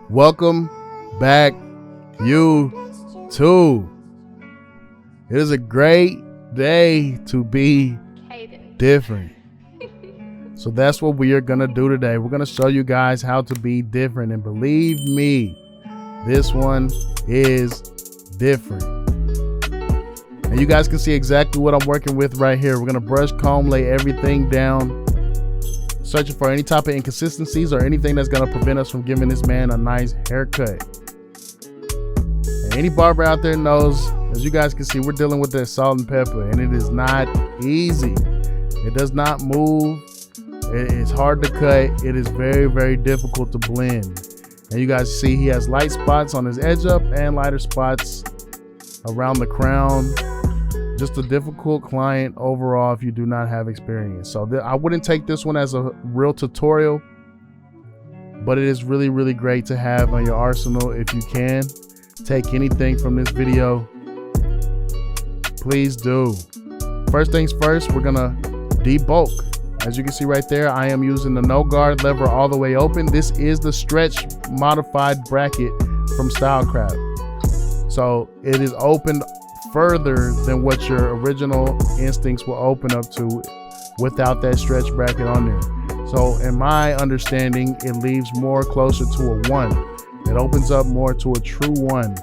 Welcome back, YouTube. It is a great day to be different. So that's what we are gonna do today. We're gonna show you guys how to be different, and believe me, this one is different. And you guys can see exactly what I'm working with right here. We're gonna brush, comb, lay everything down, searching for any type of inconsistencies or anything that's gonna prevent us from giving this man a nice haircut. And any barber out there knows, as you guys can see, we're dealing with that salt and pepper, and it is not easy. It does not move. It's hard to cut. It is very, very difficult to blend. And you guys see he has light spots on his edge up and lighter spots around the crown. Just a difficult client overall if you do not have experience. So I wouldn't take this one as a real tutorial, but it is really, really great to have on your arsenal. If you can take anything from this video, please do. First things first, we're gonna debulk. As you can see right there, I am using the no guard lever all the way open. This is the stretch modified bracket from Stylecraft. So it is opened further than what your original instincts will open up to without that stretch bracket on there. So in my understanding, it leaves more closer to a 1. It opens up more to a true 1.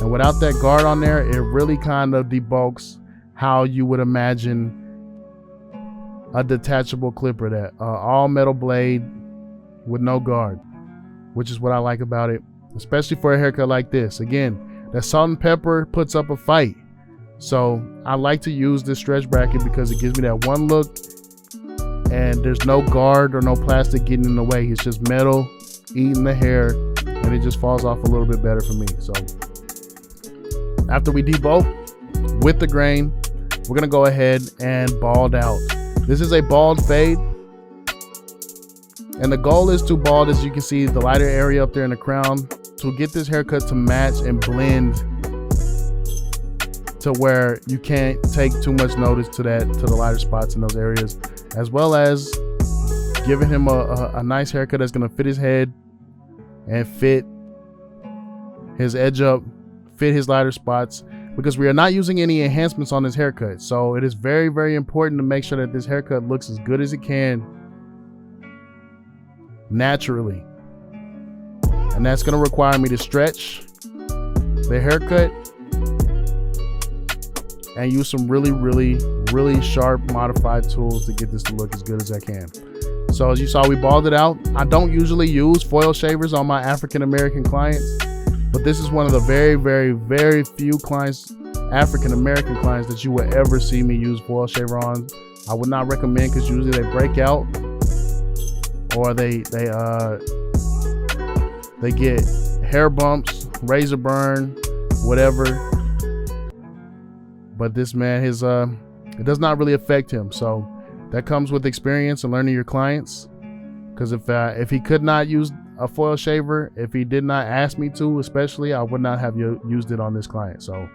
And without that guard on there, it really kind of debulks how you would imagine a detachable clipper, that all metal blade with no guard, which is what I like about it, especially for a haircut like this. Again, that salt and pepper puts up a fight. So I like to use this stretch bracket because it gives me that one look and there's no guard or no plastic getting in the way. It's just metal eating the hair, and it just falls off a little bit better for me. So after we debulk with the grain, we're gonna go ahead and bald out. This is a bald fade, and the goal is to bald, as you can see, the lighter area up there in the crown, to get this haircut to match and blend to where you can't take too much notice to the lighter spots in those areas, as well as giving him a nice haircut that's gonna fit his head and fit his edge up, fit his lighter spots, because we are not using any enhancements on this haircut. So it is very, very important to make sure that this haircut looks as good as it can naturally. And that's going to require me to stretch the haircut and use some really, really, really sharp modified tools to get this to look as good as I can. So as you saw, we balded out. I don't usually use foil shavers on my African-American clients, but this is one of the very, very, very few clients, African-American clients, that you will ever see me use foil shaver on. I would not recommend, because usually they break out or they get hair bumps, razor burn, whatever. But this man, it does not really affect him. So that comes with experience and learning your clients. Because if he could not use a foil shaver, if he did not ask me to, especially, I would not have used it on this client. So,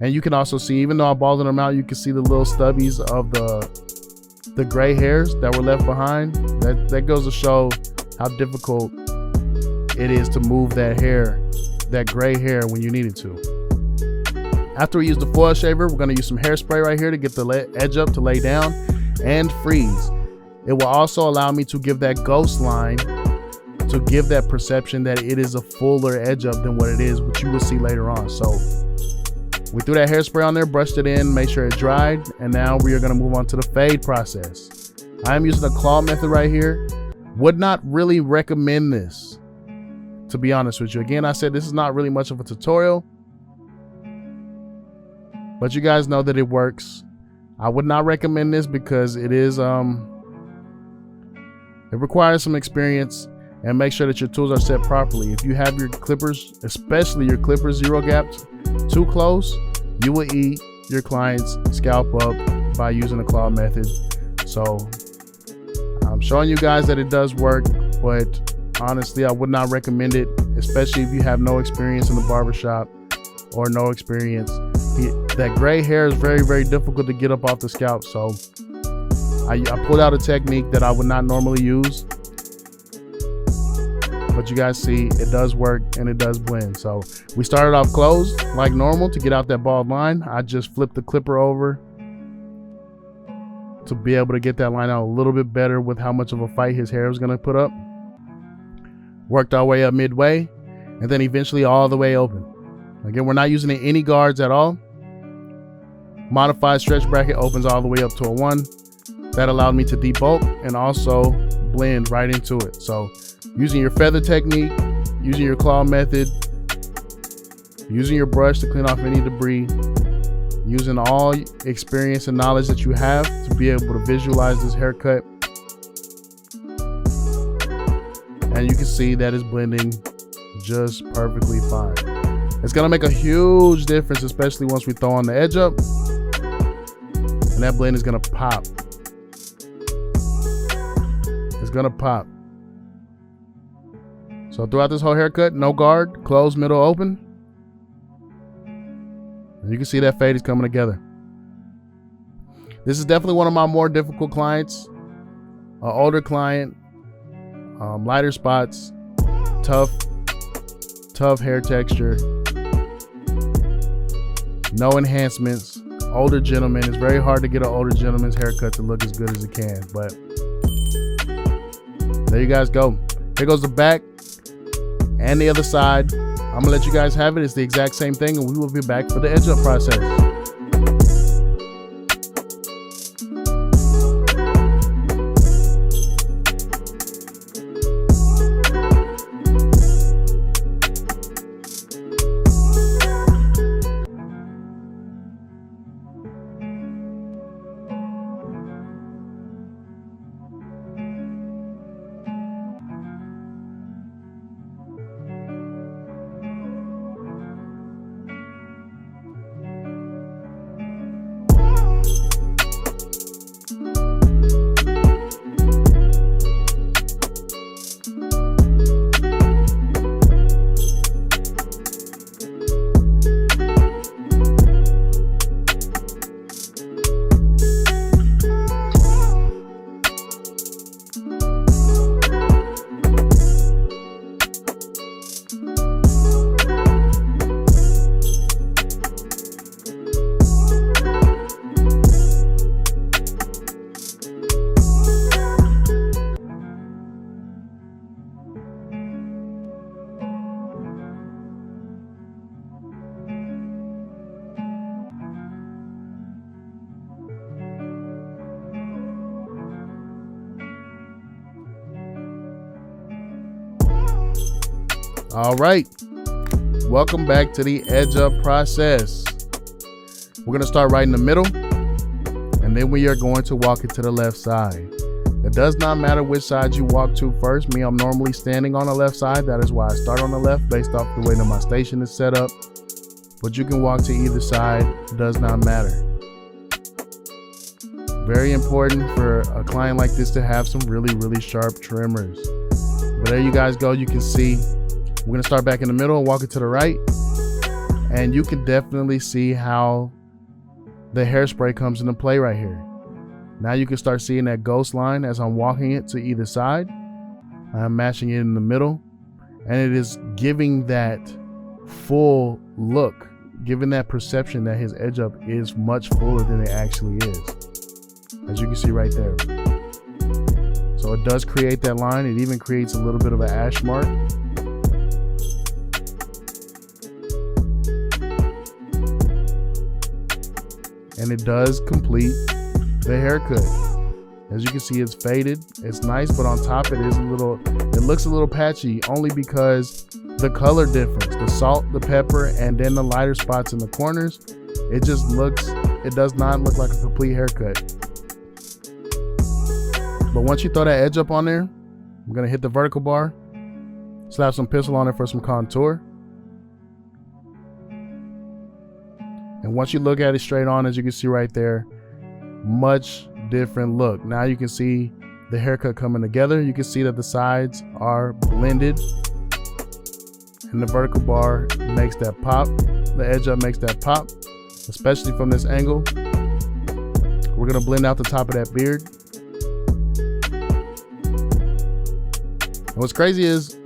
and you can also see, even though I balded them out, you can see the little stubbies of the gray hairs that were left behind. That goes to show how difficult it is to move that hair, that gray hair, when you need it to. After we use the foil shaver, we're going to use some hairspray right here to get the edge up to lay down and freeze. It will also allow me to give that ghost line, to give that perception that it is a fuller edge up than what it is, which you will see later on. So we threw that hairspray on there, brushed it in, made sure it dried, and now we are going to move on to the fade process. I am using a claw method right here. Would not really recommend this, to be honest with you. Again, I said this is not really much of a tutorial, but you guys know that it works. I would not recommend this because it is it requires some experience, and make sure that your tools are set properly. If you have your clippers, especially your clippers zero gapped too close, you will eat your client's scalp up by using the claw method. So I'm showing you guys that it does work, but honestly, I would not recommend it, especially if you have no experience in the barbershop or no experience. That gray hair is very, very difficult to get up off the scalp. So I pulled out a technique that I would not normally use, but you guys see it does work and it does blend. So we started off closed like normal to get out that bald line. I just flipped the clipper over to be able to get that line out a little bit better with how much of a fight his hair was going to put up. Worked our way up midway and then eventually all the way open. Again, we're not using any guards at all. Modified stretch bracket opens all the way up to a 1. That allowed me to debulk and also blend right into it. So using your feather technique, using your claw method, using your brush to clean off any debris, using all experience and knowledge that you have to be able to visualize this haircut. And you can see that it's blending just perfectly fine. It's gonna make a huge difference, especially once we throw on the edge up, and that blend is gonna pop. It's gonna pop. So throughout this whole haircut, no guard, closed, middle, open. And you can see that fade is coming together. This is definitely one of my more difficult clients. An older client, lighter spots, tough hair texture, no enhancements, older gentleman. It's very hard to get an older gentleman's haircut to look as good as it can, but there you guys go. Here goes the back and the other side. I'm gonna let you guys have it. It's the exact same thing, and we will be back for the edge up process. All right, welcome back to the edge up process. We're gonna start right in the middle, and then we are going to walk it to the left side. It does not matter which side you walk to first. Me, I'm normally standing on the left side. That is why I start on the left based off the way that my station is set up. But you can walk to either side, it does not matter. Very important for a client like this to have some really sharp trimmers. But there you guys go. You can see we're gonna start back in the middle and walk it to the right, and you can definitely see how the hairspray comes into play right here. Now you can start seeing that ghost line as I'm walking it to either side. I'm matching it in the middle, and it is giving that full look, giving that perception that his edge up is much fuller than it actually is, as you can see right there. So it does create that line. It even creates a little bit of an ash mark. And it does complete the haircut. As you can see, it's faded. It's nice, but on top it looks a little patchy, only because the color difference, the salt, the pepper, and then the lighter spots in the corners, it does not look like a complete haircut. But once you throw that edge up on there, I'm gonna hit the vertical bar, slap some pencil on it for some contour. And once you look at it straight on, as you can see right there, much different look. Now you can see the haircut coming together. You can see that the sides are blended, and the vertical bar makes that pop. The edge up makes that pop, especially from this angle. We're gonna blend out the top of that beard. And what's crazy is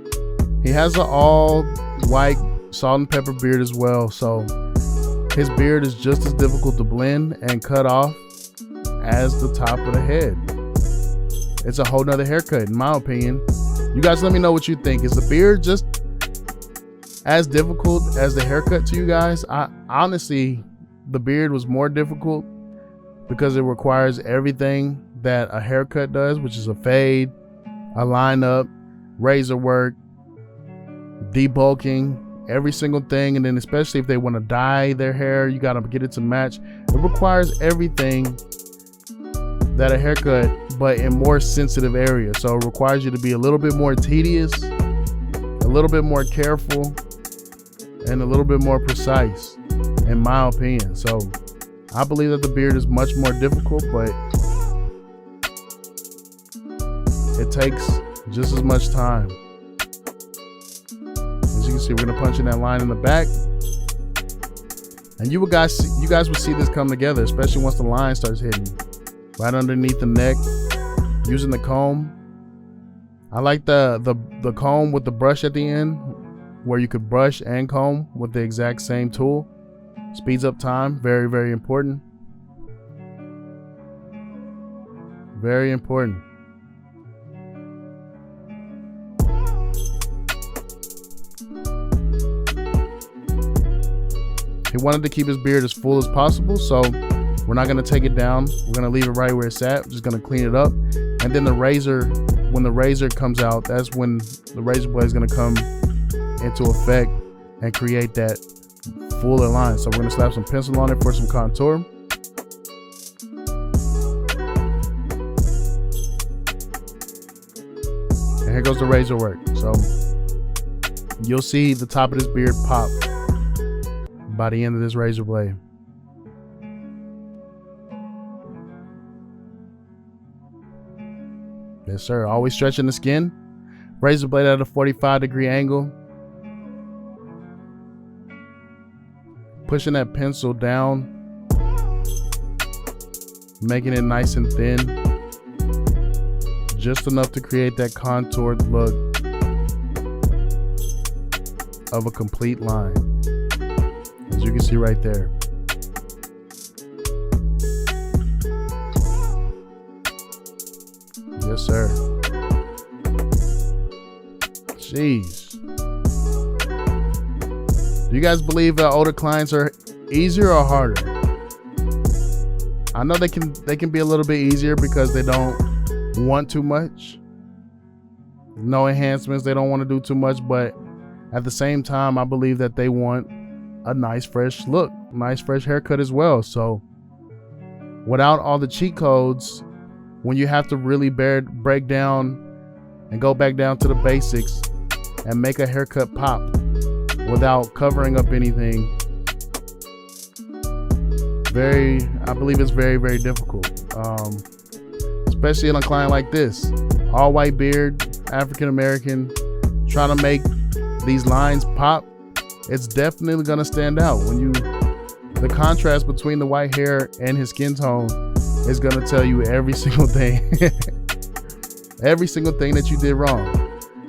he has an all white salt and pepper beard as well. So his beard is just as difficult to blend and cut off as the top of the head. It's a whole nother haircut, in my opinion. You guys let me know what you think. Is the beard just as difficult as the haircut to you guys? Honestly, the beard was more difficult because it requires everything that a haircut does, which is a fade, a lineup, razor work, debulking, every single thing. And then especially if they want to dye their hair, you got to get it to match. It requires everything that a haircut, but in more sensitive areas. So it requires you to be a little bit more tedious, a little bit more careful, and a little bit more precise, in my opinion. So I believe that the beard is much more difficult, but it takes just as much time. As you can see, we're gonna punch in that line in the back, and you guys will see this come together, especially once the line starts hitting right underneath the neck. Using the comb, I like the comb with the brush at the end, where you could brush and comb with the exact same tool. Speeds up time. Very, very important. Very important. He wanted to keep his beard as full as possible, so we're not going to take it down. We're going to leave it right where it's at. We're just going to clean it up. And then the razor, when the razor comes out, that's when the razor blade is going to come into effect and create that fuller line. So we're going to slap some pencil on it for some contour. And here goes the razor work. So you'll see the top of this beard pop by the end of this razor blade. Yes, sir. Always stretching the skin. Razor blade at a 45-degree angle. Pushing that pencil down. Making it nice and thin. Just enough to create that contoured look of a complete line. As you can see right there. Yes, sir. Jeez. Do you guys believe that older clients are easier or harder? I know they can be a little bit easier because they don't want too much. No enhancements. They don't want to do too much, but at the same time, I believe that they want a nice fresh look, nice fresh haircut as well. So without all the cheat codes, when you have to really break down and go back down to the basics and make a haircut pop without covering up anything, I believe it's very, very difficult. Especially in a client like this, all white beard, African American, trying to make these lines pop. It's definitely gonna stand out when the contrast between the white hair and his skin tone is gonna tell you every single thing. Every single thing that you did wrong.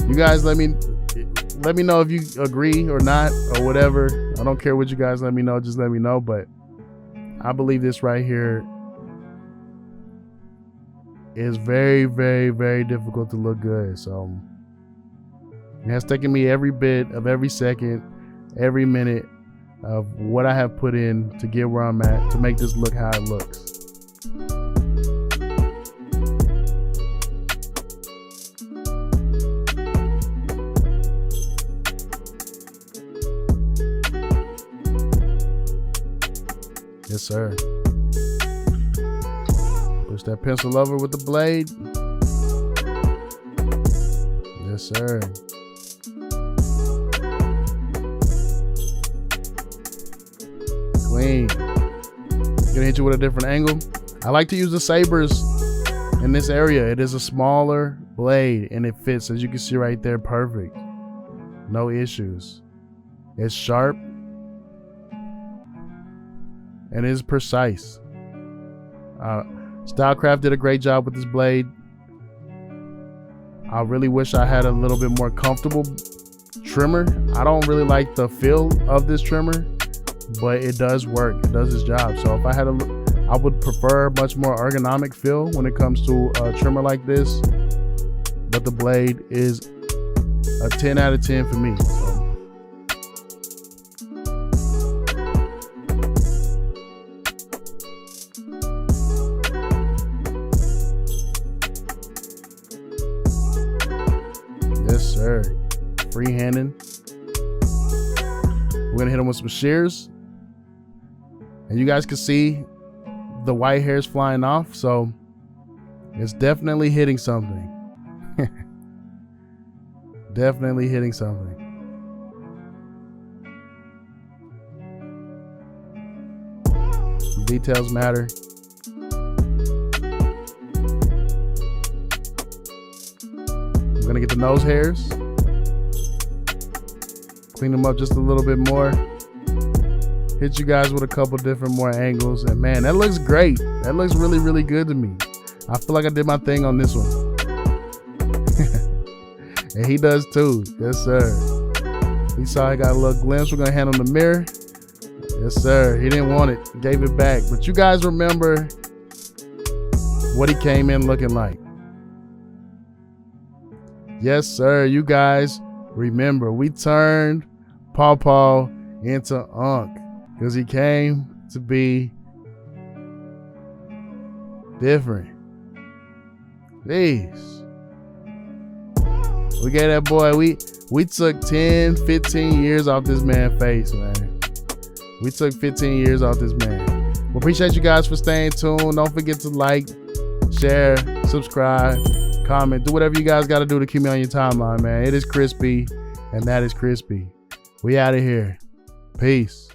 You guys let me know if you agree or not or whatever. I don't care what you guys let me know, just let me know. But I believe this right here is very, very, very difficult to look good. So it has taken me every bit of every second, every minute of what I have put in to get where I'm at to make this look how it looks. Yes, sir. Push that pencil over with the blade. Yes, sir. Clean. Gonna hit you with a different angle. I like to use the sabers in this area. It is a smaller blade and it fits, as you can see right there, perfect. No issues. It's sharp and it is precise. Stylecraft did a great job with this blade. I really wish I had a little bit more comfortable trimmer. I don't really like the feel of this trimmer, but it does work. It does its job. So if I had I would prefer a much more ergonomic feel when it comes to a trimmer like this. But the blade is a 10 out of 10 for me. So. Yes, sir. Freehanding. We're gonna hit them with some shears, and you guys can see the white hairs flying off, so it's definitely hitting something. Definitely hitting something. Details matter. I'm gonna get the nose hairs, clean them up just a little bit more, hit you guys with a couple different more angles, and man, that looks great. That looks really, really good to me. I feel like I did my thing on this one. And he does too. Yes, sir. He saw I got a little glimpse. We're gonna hand him the mirror. Yes, sir. He didn't want it. Gave it back. But you guys remember what he came in looking like. Yes, sir. You guys remember. We turned Paw Paw into Unc because he came to be different. Jeez. We gave that boy, we took 10, 15 years off this man's face, man. We took 15 years off this man. We appreciate you guys for staying tuned. Don't forget to like, share, subscribe, comment. Do whatever you guys got to do to keep me on your timeline, man. It is Kriispy, and that is Kriispy. We out of here. Peace.